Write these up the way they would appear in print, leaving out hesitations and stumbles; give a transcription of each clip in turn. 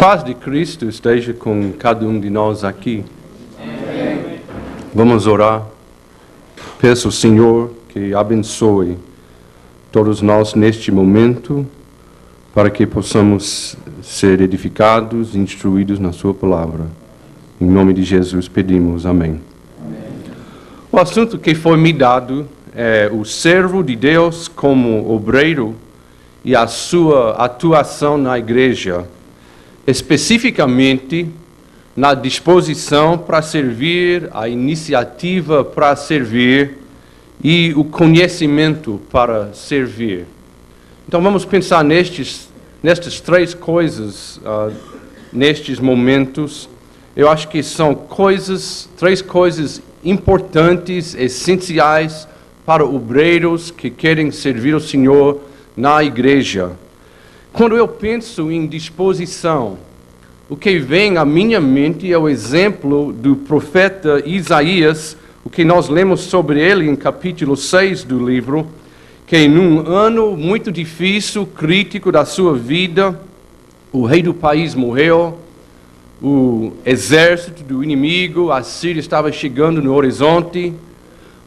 paz de Cristo esteja com cada um de nós aqui. Amém. Vamos orar. Peço ao Senhor que abençoe todos nós neste momento, para que possamos ser edificados e instruídos na sua palavra. Em nome de Jesus pedimos. Amém. Amém. O assunto que foi me dado é o servo de Deus como obreiro e a sua atuação na igreja, especificamente na disposição para servir, a iniciativa para servir e o conhecimento para servir. Então vamos pensar nestas três coisas, nestes momentos. Eu acho que são três coisas importantes, essenciais para obreiros que querem servir o Senhor na igreja. Quando eu penso em disposição, o que vem à minha mente é o exemplo do profeta Isaías, o que nós lemos sobre ele em capítulo 6 do livro, que num ano muito difícil, crítico da sua vida, o rei do país morreu, o exército do inimigo, a Síria, estava chegando no horizonte,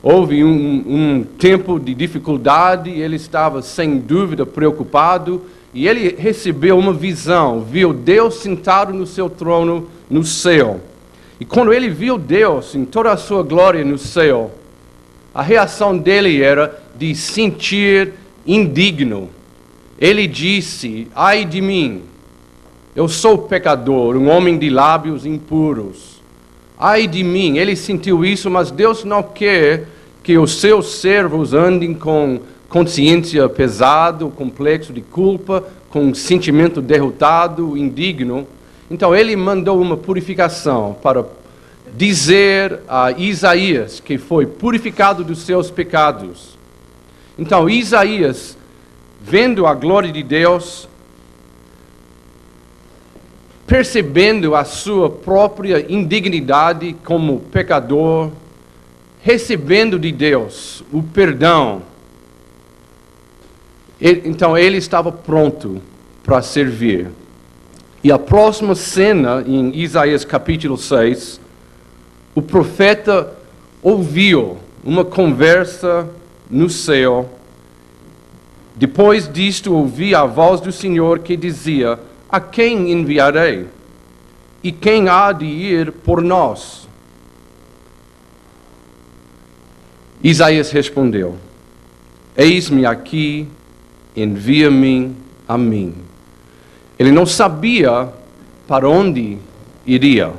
houve um tempo de dificuldade, ele estava sem dúvida preocupado, e ele recebeu uma visão, viu Deus sentado no seu trono no céu. E quando ele viu Deus em toda a sua glória no céu, a reação dele era de sentir indigno. Ele disse: ai de mim, eu sou pecador, um homem de lábios impuros. Ai de mim, ele sentiu isso, mas Deus não quer que os seus servos andem com consciência pesada, complexo de culpa, com sentimento derrotado, indigno. Então ele mandou uma purificação para dizer a Isaías que foi purificado dos seus pecados. Então Isaías, vendo a glória de Deus, percebendo a sua própria indignidade como pecador, recebendo de Deus o perdão, então ele estava pronto para servir. E a próxima cena, em Isaías capítulo 6, o profeta ouviu uma conversa no céu. Depois disto, ouvi a voz do Senhor que dizia: a quem enviarei? E quem há de ir por nós? Isaías respondeu: eis-me aqui, envia-me a mim. Ele não sabia para onde iria.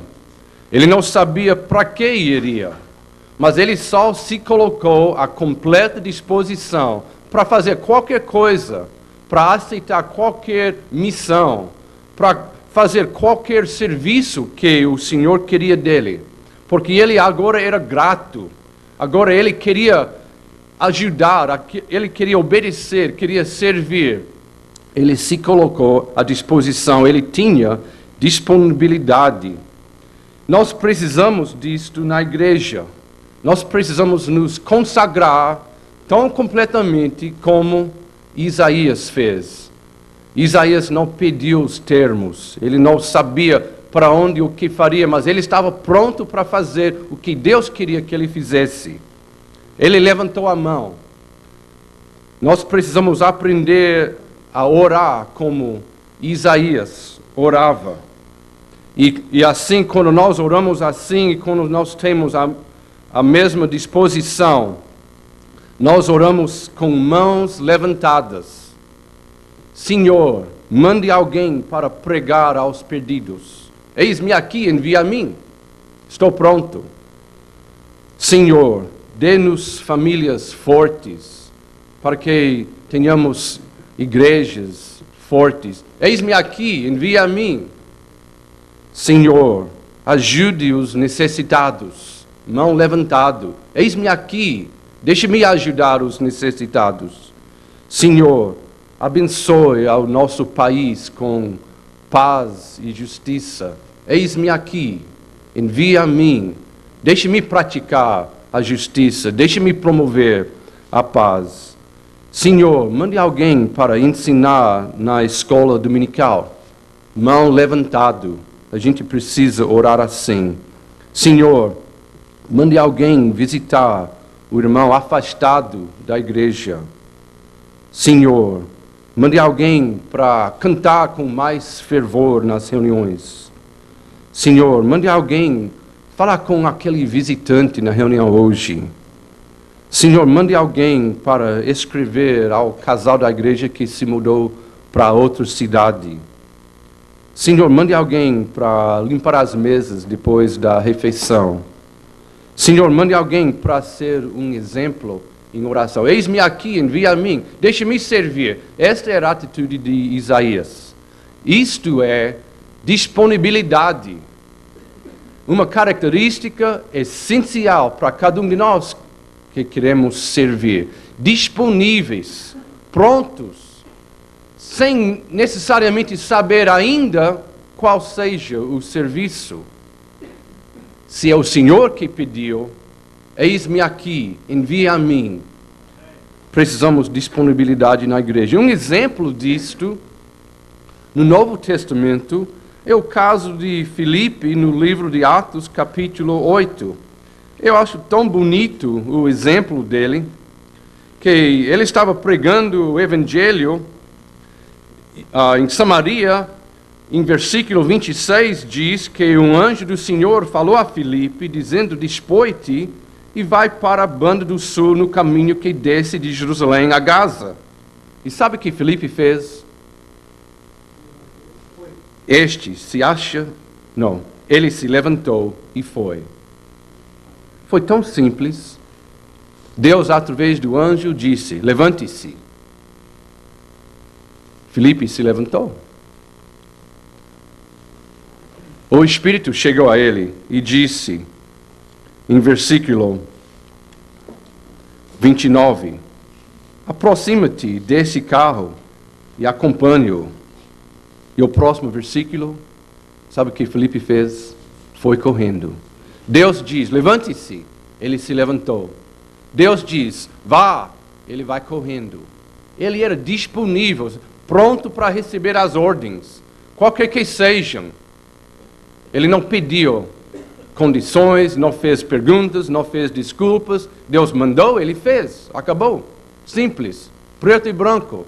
Ele não sabia para que iria. Mas ele só se colocou à completa disposição para fazer qualquer coisa, para aceitar qualquer missão, para fazer qualquer serviço que o Senhor queria dele. Porque ele agora era grato. Agora ele queria ajudar, ele queria obedecer, queria servir. Ele se colocou à disposição, ele tinha disponibilidade. Nós precisamos disto na igreja. Nós precisamos nos consagrar tão completamente como Isaías fez. Isaías não pediu os termos, ele não sabia para onde, o que faria, mas ele estava pronto para fazer o que Deus queria que ele fizesse. Ele levantou a mão. Nós precisamos aprender a orar como Isaías orava. E assim, quando nós oramos assim, e quando nós temos a mesma disposição, nós oramos com mãos levantadas. Senhor, mande alguém para pregar aos perdidos. Eis-me aqui, envia a mim. Estou pronto. Senhor, dê-nos famílias fortes, para que tenhamos igrejas fortes. Eis-me aqui, envia a mim. Senhor, ajude os necessitados. Mão levantada. Eis-me aqui, deixe-me ajudar os necessitados. Senhor, abençoe ao nosso país com paz e justiça. Eis-me aqui, envia a mim. Deixe-me praticar a justiça, deixe-me promover a paz. Senhor, mande alguém para ensinar na escola dominical. mão levantado. A gente precisa orar assim. Senhor, mande alguém visitar o irmão afastado da igreja. Senhor, mande alguém para cantar com mais fervor nas reuniões. Senhor, mande alguém falar com aquele visitante na reunião hoje. Senhor, mande alguém para escrever ao casal da igreja que se mudou para outra cidade. Senhor, mande alguém para limpar as mesas depois da refeição. Senhor, mande alguém para ser um exemplo em oração. Eis-me aqui, envia a mim, deixe-me servir. Esta era a atitude de Isaías. Isto é disponibilidade. Uma característica essencial para cada um de nós que queremos servir. Disponíveis, prontos, sem necessariamente saber ainda qual seja o serviço. Se é o Senhor que pediu, eis-me aqui, envia a mim. Precisamos de disponibilidade na igreja. Um exemplo disto, no Novo Testamento, é o caso de Filipe no livro de Atos, capítulo 8. Eu acho tão bonito o exemplo dele, que ele estava pregando o evangelho em Samaria. Em versículo 26 diz que um anjo do Senhor falou a Filipe, dizendo, dispõe-te e vai para a banda do sul no caminho que desce de Jerusalém a Gaza. E sabe o que Filipe fez? Ele se levantou e foi. Foi tão simples. Deus, através do anjo, disse, levante-se. Filipe se levantou. O Espírito chegou a ele e disse, em versículo 29, aproxima-te desse carro e acompanhe-o. E o próximo versículo, sabe o que Filipe fez? Foi correndo. Deus diz, levante-se. Ele se levantou. Deus diz, vá. Ele vai correndo. Ele era disponível, pronto para receber as ordens, qualquer que sejam. Ele não pediu condições, não fez perguntas, não fez desculpas. Deus mandou, ele fez. Acabou. Simples. Preto e branco.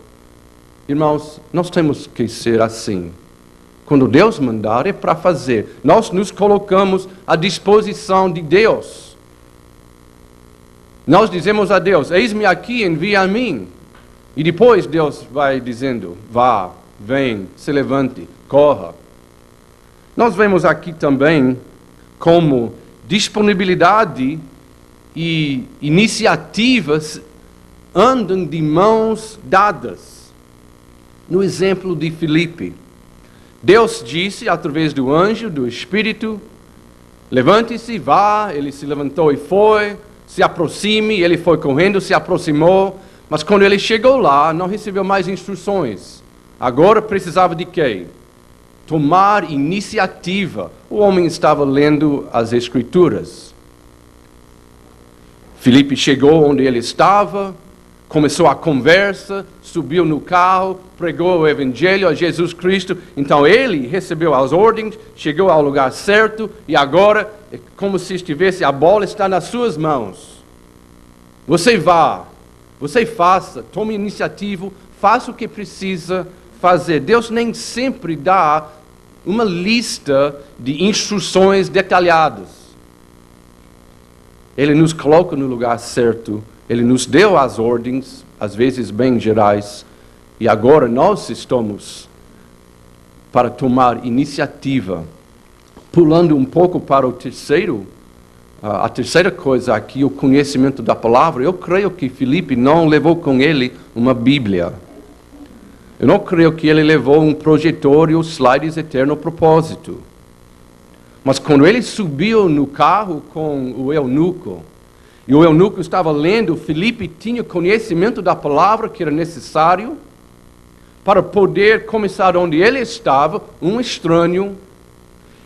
Irmãos, nós temos que ser assim. Quando Deus mandar, é para fazer. Nós nos colocamos à disposição de Deus. Nós dizemos a Deus, eis-me aqui, envia a mim. E depois Deus vai dizendo, vá, vem, se levante, corra. Nós vemos aqui também como disponibilidade e iniciativas andam de mãos dadas. No exemplo de Filipe, Deus disse através do anjo, do Espírito, levante-se, vá. Ele se levantou e foi. Se aproxime, ele foi correndo, se aproximou. Mas quando ele chegou lá, não recebeu mais instruções. Agora precisava de quê? Tomar iniciativa. O homem estava lendo as Escrituras. Filipe chegou onde ele estava, começou a conversa, subiu no carro, pregou o Evangelho a Jesus Cristo. Então ele recebeu as ordens, chegou ao lugar certo e agora é como se estivesse, a bola está nas suas mãos. Você vá, você faça, tome iniciativa, faça o que precisa fazer. Deus nem sempre dá uma lista de instruções detalhadas. Ele nos coloca no lugar certo. Ele nos deu as ordens, às vezes bem gerais, e agora nós estamos para tomar iniciativa. Pulando um pouco para o terceiro, a terceira coisa aqui, o conhecimento da palavra. Eu creio que Filipe não levou com ele uma Bíblia. Eu não creio que ele levou um projetor e os slides eterno propósito. Mas quando ele subiu no carro com o eunuco, e o eunuco estava lendo, Filipe tinha conhecimento da palavra que era necessário para poder começar onde ele estava, um estranho.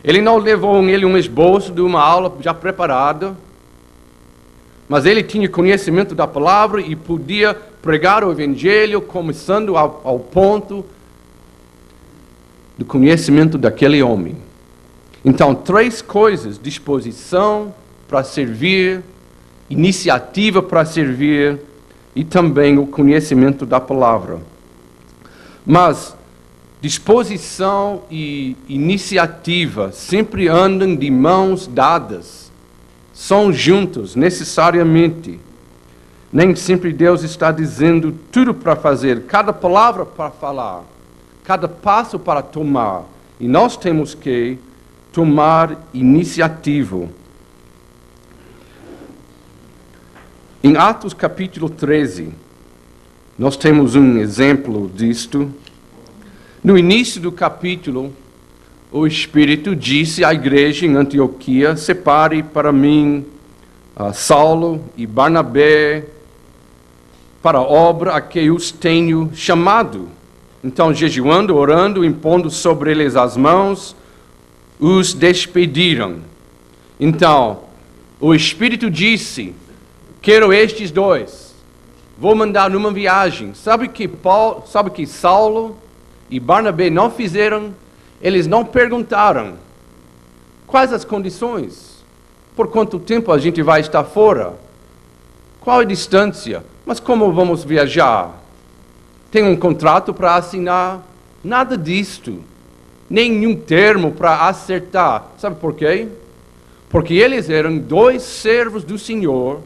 Ele não levou com ele um esboço de uma aula já preparada, mas ele tinha conhecimento da palavra e podia pregar o Evangelho, começando ao ponto. do conhecimento daquele homem. Então, 3 coisas: disposição para servir, iniciativa para servir e também o conhecimento da palavra. Mas disposição e iniciativa sempre andam de mãos dadas, são juntos necessariamente. Nem sempre Deus está dizendo tudo para fazer, cada palavra para falar, cada passo para tomar. E nós temos que tomar iniciativa. Em Atos capítulo 13, nós temos um exemplo disto. No início do capítulo, o Espírito disse à igreja em Antioquia: separe para mim Saulo e Barnabé para a obra a que os tenho chamado. Então, jejuando, orando, impondo sobre eles as mãos, os despediram. Então, o Espírito disse: quero estes 2, vou mandar numa viagem. Sabe que Saulo e Barnabé não fizeram? Eles não perguntaram quais as condições, por quanto tempo a gente vai estar fora, qual a distância, mas como vamos viajar? Tem um contrato para assinar? Nada disto. Nenhum termo para acertar. Sabe por quê? Porque eles eram 2 servos do Senhor,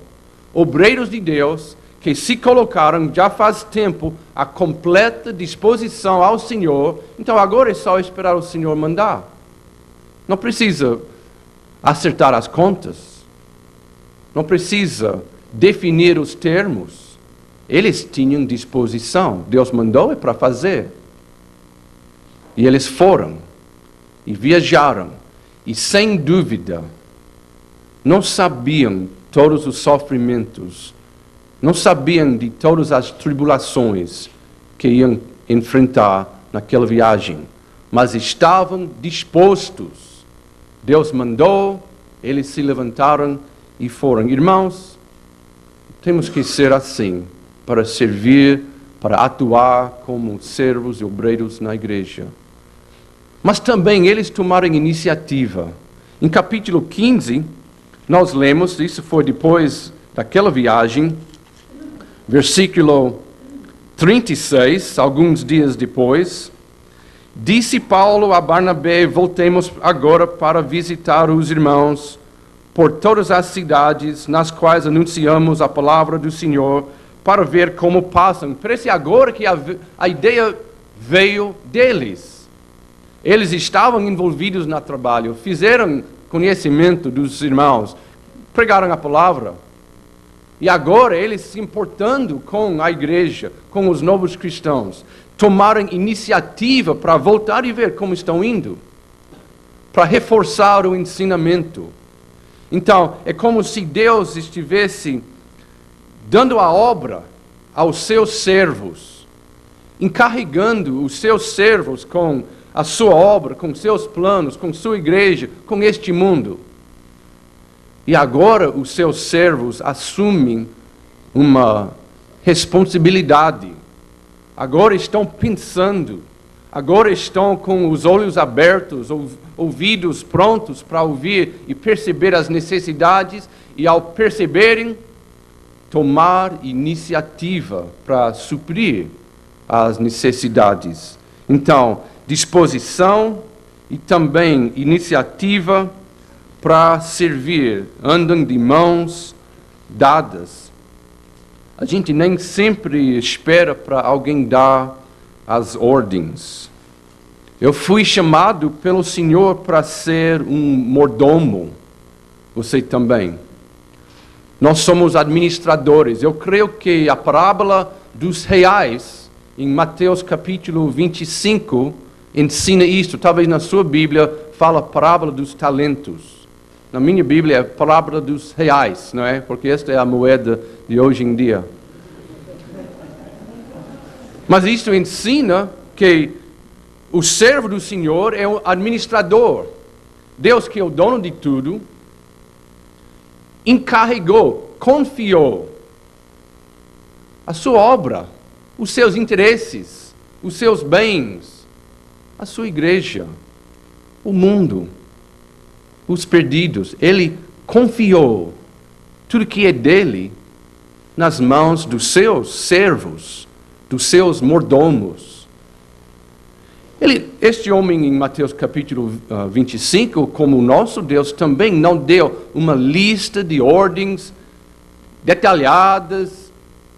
obreiros de Deus, que se colocaram já faz tempo à completa disposição ao Senhor. Então agora é só esperar o Senhor mandar. Não precisa acertar as contas. Não precisa definir os termos. Eles tinham disposição. Deus mandou é para fazer. E eles foram. E viajaram. E sem dúvida, não sabiam todos os sofrimentos. Não sabiam de todas as tribulações que iam enfrentar naquela viagem. Mas estavam dispostos. Deus mandou, eles se levantaram e foram. Irmãos, temos que ser assim, para servir, para atuar como servos e obreiros na igreja. Mas também eles tomaram iniciativa. Em capítulo 15, nós lemos, isso foi depois daquela viagem, versículo 36, alguns dias depois, disse Paulo a Barnabé: voltemos agora para visitar os irmãos por todas as cidades nas quais anunciamos a palavra do Senhor, para ver como passam. Parece agora que a ideia veio deles. Eles estavam envolvidos no trabalho, fizeram conhecimento dos irmãos, pregaram a palavra. E agora eles se importando com a igreja, com os novos cristãos, tomaram iniciativa para voltar e ver como estão indo, para reforçar o ensinamento. Então, é como se Deus estivesse dando a obra aos seus servos, encarregando os seus servos com a sua obra, com seus planos, com sua igreja, com este mundo. E agora os seus servos assumem uma responsabilidade. Agora estão pensando, agora estão com os olhos abertos, ouvidos prontos para ouvir e perceber as necessidades, e ao perceberem, tomar iniciativa para suprir as necessidades. Então, disposição e também iniciativa para servir, andam de mãos dadas. A gente nem sempre espera para alguém dar as ordens. Eu fui chamado pelo Senhor para ser um mordomo. Você também. Nós somos administradores. Eu creio que a parábola dos reais, em Mateus capítulo 25, ensina isto. Talvez na sua Bíblia fala a parábola dos talentos. Na minha Bíblia é a parábola dos reais, não é? Porque esta é a moeda de hoje em dia. Mas isto ensina que o servo do Senhor é o administrador. Deus, que é o dono de tudo, encarregou, confiou a sua obra, os seus interesses, os seus bens, a sua igreja, o mundo, os perdidos. Ele confiou tudo que é dele nas mãos dos seus servos, dos seus mordomos. Este homem em Mateus capítulo 25, como o nosso Deus, também não deu uma lista de ordens detalhadas,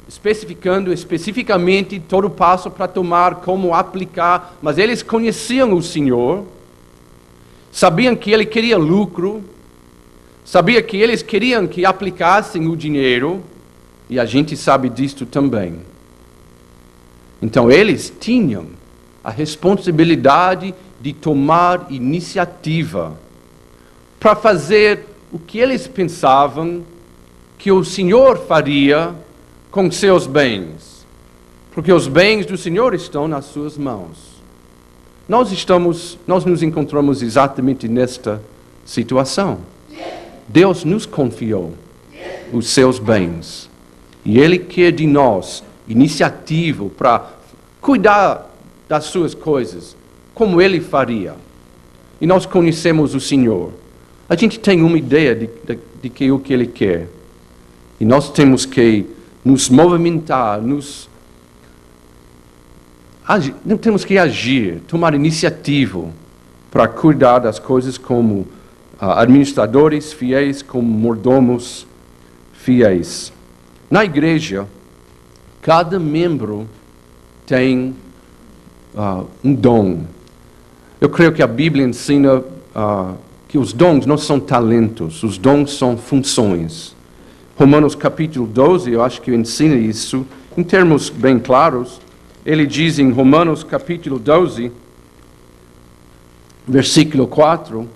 especificando especificamente todo o passo para tomar, como aplicar, mas eles conheciam o Senhor, sabiam que Ele queria lucro, sabia que eles queriam que aplicassem o dinheiro, e a gente sabe disto também. Então eles tinham a responsabilidade de tomar iniciativa para fazer o que eles pensavam que o Senhor faria com seus bens, porque os bens do Senhor estão nas suas mãos. Nós nos encontramos exatamente nesta situação. Deus nos confiou os seus bens, e Ele quer de nós iniciativa para cuidar das suas coisas, como Ele faria. E nós conhecemos o Senhor. A gente tem uma ideia de que o que Ele quer. E nós temos que nos movimentar, temos que agir, tomar iniciativa para cuidar das coisas como administradores fiéis, como mordomos fiéis. Na igreja, cada membro tem um dom. Eu creio que a Bíblia ensina que os dons não são talentos, os dons são funções. Romanos capítulo 12, eu acho que ensina isso, em termos bem claros. Ele diz em Romanos capítulo 12, versículo 4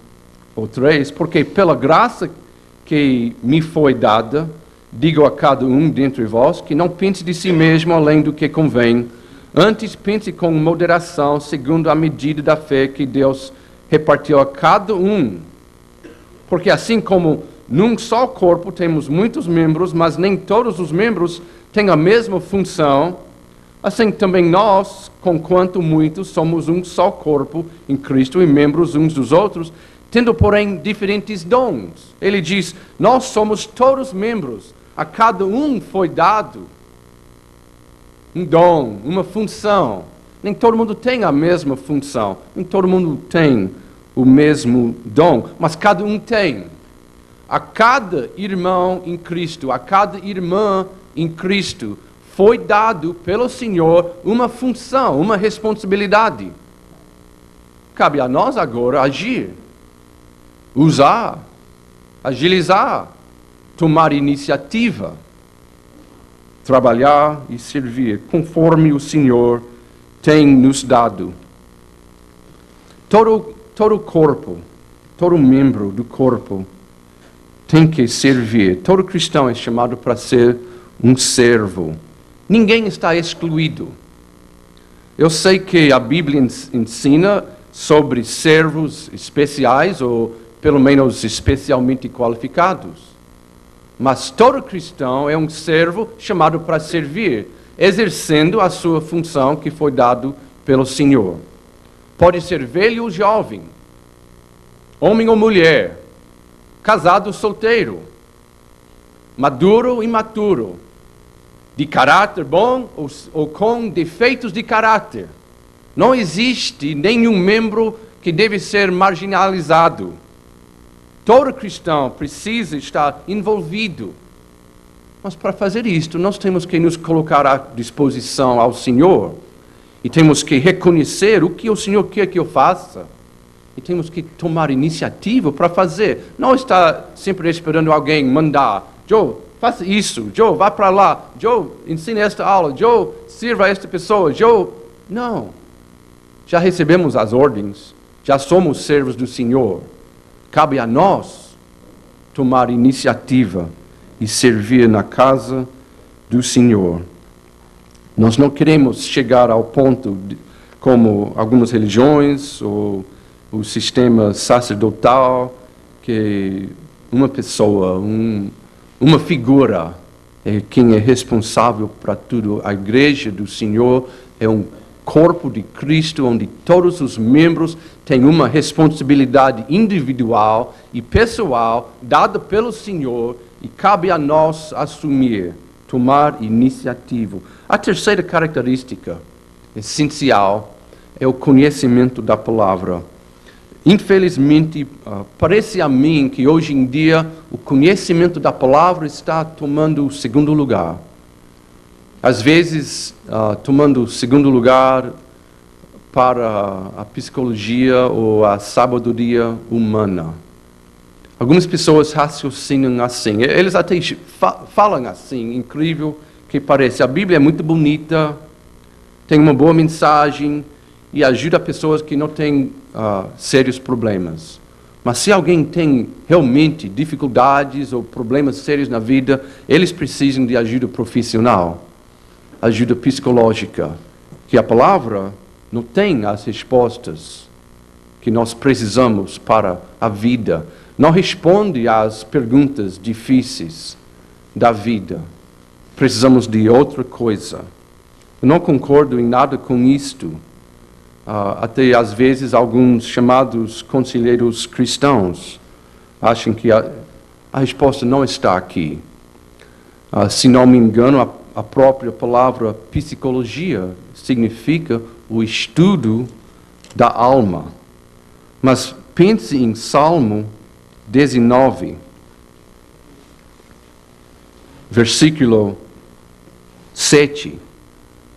ou 3, porque pela graça que me foi dada, digo a cada um dentre vós, que não pense de si mesmo além do que convém, antes pense com moderação, segundo a medida da fé que Deus repartiu a cada um. Porque assim como num só corpo temos muitos membros, mas nem todos os membros têm a mesma função, assim também nós, conquanto muitos, somos um só corpo em Cristo e membros uns dos outros, tendo, porém, diferentes dons. Ele diz, nós somos todos membros, a cada um foi dado um dom, uma função. Nem todo mundo tem a mesma função, nem todo mundo tem o mesmo dom, mas cada um tem. A cada irmão em Cristo, a cada irmã em Cristo, foi dado pelo Senhor uma função, uma responsabilidade. Cabe a nós agora agir, usar, agilizar, tomar iniciativa, trabalhar e servir, conforme o Senhor tem nos dado. Todo corpo, todo membro do corpo tem que servir. Todo cristão é chamado para ser um servo. Ninguém está excluído. Eu sei que a Bíblia ensina sobre servos especiais, ou pelo menos especialmente qualificados. Mas todo cristão é um servo chamado para servir, exercendo a sua função que foi dado pelo Senhor. Pode ser velho ou jovem, homem ou mulher, casado ou solteiro, maduro ou imaturo, de caráter bom ou com defeitos de caráter. Não existe nenhum membro que deve ser marginalizado. Todo cristão precisa estar envolvido. Mas para fazer isto, nós temos que nos colocar à disposição ao Senhor. E temos que reconhecer o que o Senhor quer que eu faça. E temos que tomar iniciativa para fazer. Não estar sempre esperando alguém mandar. Joe, faça isso. Joe, vá para lá. Joe, ensine esta aula. Joe, sirva a esta pessoa. Joe, não. Já recebemos as ordens. Já somos servos do Senhor. Cabe a nós tomar iniciativa e servir na casa do Senhor. Nós não queremos chegar ao ponto, como algumas religiões, ou o sistema sacerdotal, que uma pessoa, uma figura, é quem é responsável para tudo. A igreja do Senhor é um corpo de Cristo, onde todos os membros têm uma responsabilidade individual e pessoal dada pelo Senhor e cabe a nós assumir, tomar iniciativa. A terceira característica essencial é o conhecimento da palavra. Infelizmente, parece a mim que hoje em dia o conhecimento da palavra está tomando o segundo lugar. Às vezes, tomando o segundo lugar para a psicologia ou a sabedoria humana. Algumas pessoas raciocinam assim. Eles até falam assim, incrível que parece. A Bíblia é muito bonita, tem uma boa mensagem e ajuda pessoas que não têm sérios problemas. Mas se alguém tem realmente dificuldades ou problemas sérios na vida, eles precisam de ajuda profissional, ajuda psicológica, que a palavra não tem as respostas que nós precisamos para a vida. Não responde às perguntas difíceis da vida. Precisamos de outra coisa. Eu não concordo em nada com isto. Até às vezes alguns chamados conselheiros cristãos acham que a resposta não está aqui. Se não me engano, a própria palavra psicologia significa o estudo da alma. Mas pense em Salmo 19, versículo 7.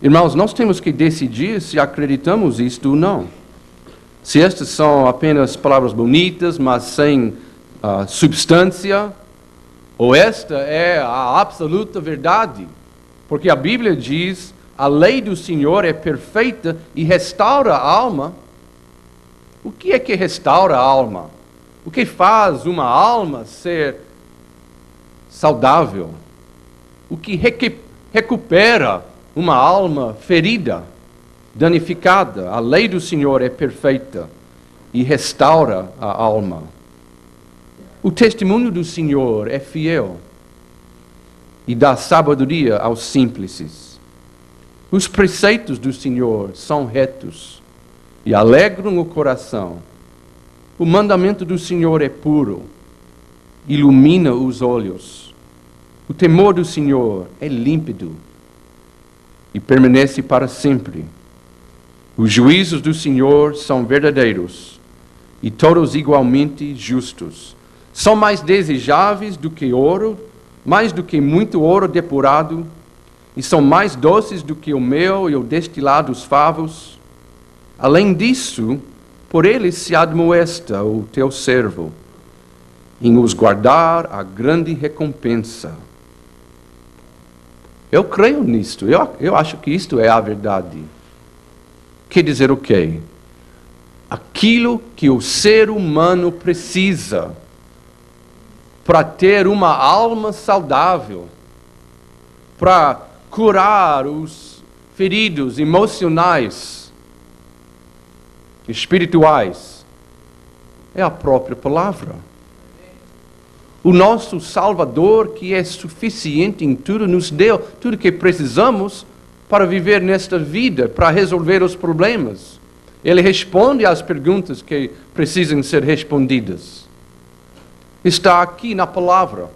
Irmãos, nós temos que decidir se acreditamos isto ou não. Se estas são apenas palavras bonitas, mas sem substância, ou esta é a absoluta verdade. Porque a Bíblia diz, a lei do Senhor é perfeita e restaura a alma. O que é que restaura a alma? O que faz uma alma ser saudável? O que recupera uma alma ferida, danificada? A lei do Senhor é perfeita e restaura a alma. O testemunho do Senhor é fiel e dá sabedoria aos simples. Os preceitos do Senhor são retos e alegram o coração. O mandamento do Senhor é puro, ilumina os olhos. O temor do Senhor é límpido e permanece para sempre. Os juízos do Senhor são verdadeiros e todos igualmente justos. São mais desejáveis do que ouro, mais do que muito ouro depurado, e são mais doces do que o mel e o destilado dos favos. Além disso, por eles se admoesta o teu servo, em os guardar a grande recompensa. Eu creio nisto, eu acho que isto é a verdade. Quer dizer o quê? Aquilo que o ser humano precisa para ter uma alma saudável, para curar os feridos emocionais, espirituais, é a própria palavra. O nosso Salvador, que é suficiente em tudo, nos deu tudo que precisamos para viver nesta vida, para resolver os problemas. Ele responde às perguntas que precisam ser respondidas. Está aqui na palavra.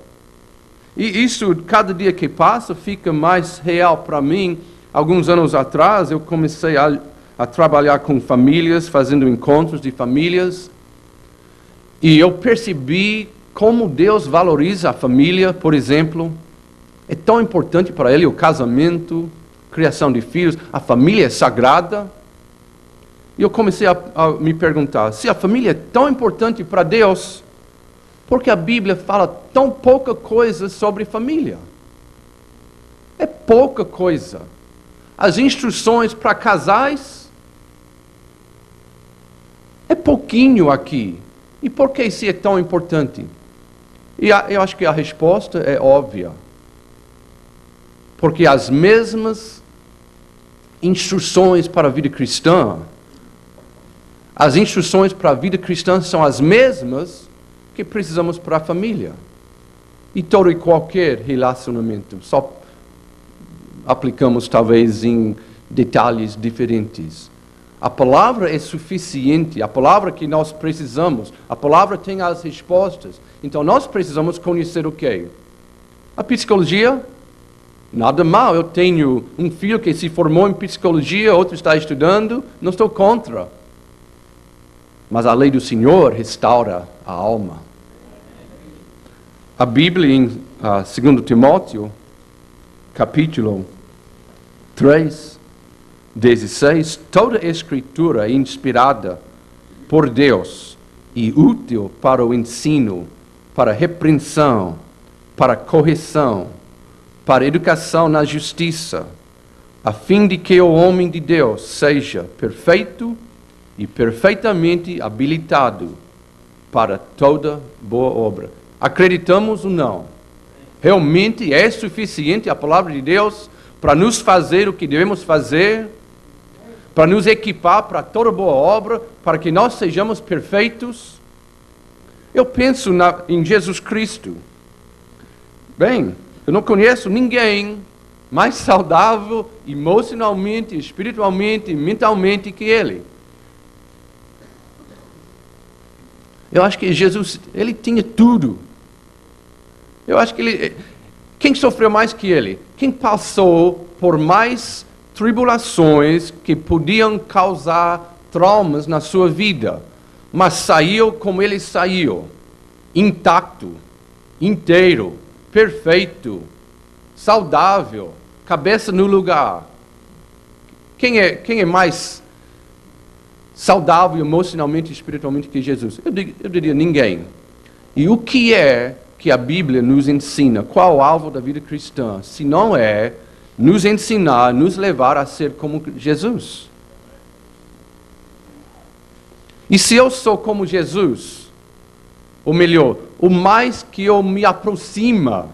E isso, cada dia que passa, fica mais real para mim. Alguns anos atrás, eu comecei a trabalhar com famílias, fazendo encontros de famílias. E eu percebi como Deus valoriza a família, por exemplo. É tão importante para Ele o casamento, criação de filhos. A família é sagrada. E eu comecei a me perguntar, se a família é tão importante para Deus, por que a Bíblia fala tão pouca coisa sobre família? É pouca coisa. As instruções para casais, é pouquinho aqui. E por que isso é tão importante? E eu acho que a resposta é óbvia. Porque as mesmas instruções para a vida cristã, as instruções para a vida cristã são as mesmas que precisamos para a família. E todo e qualquer relacionamento. Só aplicamos talvez detalhes diferentes. A palavra é suficiente, a palavra que nós precisamos, a palavra tem as respostas. Então nós precisamos conhecer o quê? A psicologia? Nada mal, eu tenho um filho que se formou em psicologia, outro está estudando, não estou contra. Mas a lei do Senhor restaura a alma. A Bíblia em 2 Timóteo, capítulo 3, 16, toda a Escritura é inspirada por Deus e útil para o ensino, para a repreensão, para a correção, para a educação na justiça, a fim de que o homem de Deus seja perfeito e perfeitamente habilitado para toda boa obra. Acreditamos ou não? Realmente é suficiente a palavra de Deus para nos fazer o que devemos fazer, para nos equipar para toda boa obra, para que nós sejamos perfeitos? Eu penso em Jesus Cristo. Bem, eu não conheço ninguém mais saudável emocionalmente, espiritualmente, mentalmente que Ele. Eu acho que Jesus, Ele tinha tudo. Eu acho que quem sofreu mais que Ele? Quem passou por mais tribulações que podiam causar traumas na sua vida, mas saiu como Ele saiu, intacto, inteiro, perfeito, saudável, cabeça no lugar. Quem é mais saudável emocionalmente e espiritualmente que Jesus? Eu diria ninguém. E o que é que a Bíblia nos ensina? Qual o alvo da vida cristã? Se não é nos ensinar, nos levar a ser como Jesus. E se eu sou como Jesus, ou melhor, o mais que eu me aproximo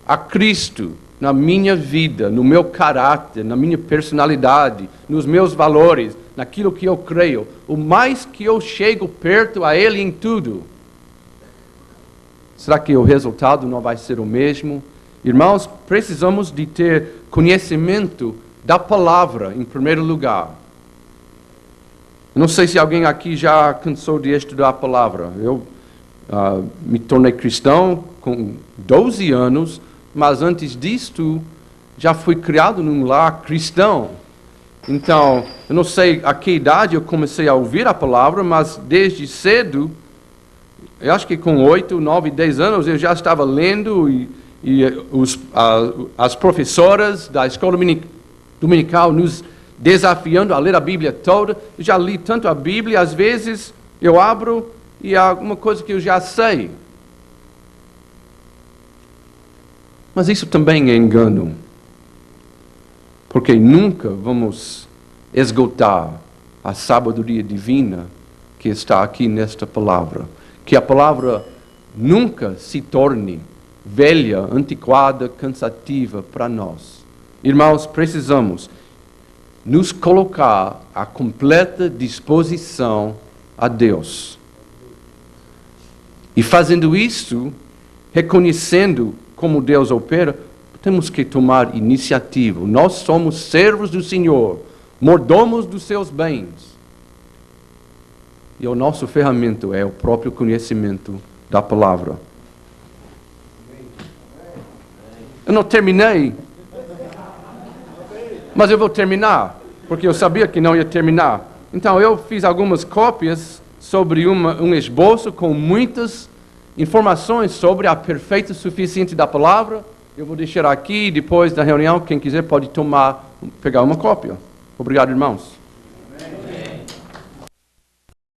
a Cristo na minha vida, no meu caráter, na minha personalidade, nos meus valores, naquilo que eu creio, o mais que eu chego perto a Ele em tudo, será que o resultado não vai ser o mesmo? Irmãos, precisamos de ter conhecimento da palavra em primeiro lugar. Não sei se alguém aqui já cansou de estudar a palavra. Eu me tornei cristão com 12 anos, mas antes disto já fui criado num lar cristão. Então, eu não sei a que idade eu comecei a ouvir a palavra, mas desde cedo, eu acho que com 8, 9, 10 anos eu já estava lendo e as professoras da escola dominical nos desafiando a ler a Bíblia toda. Eu já li tanto a Bíblia, às vezes eu abro e há alguma coisa que eu já sei. Mas isso também é engano, porque nunca vamos esgotar a sabedoria divina que está aqui nesta palavra. Que a palavra nunca se torne velha, antiquada, cansativa para nós. Irmãos, precisamos nos colocar à completa disposição a Deus. E fazendo isso, reconhecendo como Deus opera, temos que tomar iniciativa. Nós somos servos do Senhor, mordomos dos seus bens. E o nosso ferramenta é o próprio conhecimento da palavra. Eu não terminei, mas eu vou terminar, porque eu sabia que não ia terminar. Então eu fiz algumas cópias sobre um esboço com muitas informações sobre a perfeita suficiência da palavra. Eu vou deixar aqui, depois da reunião, quem quiser pode pegar uma cópia. Obrigado, irmãos.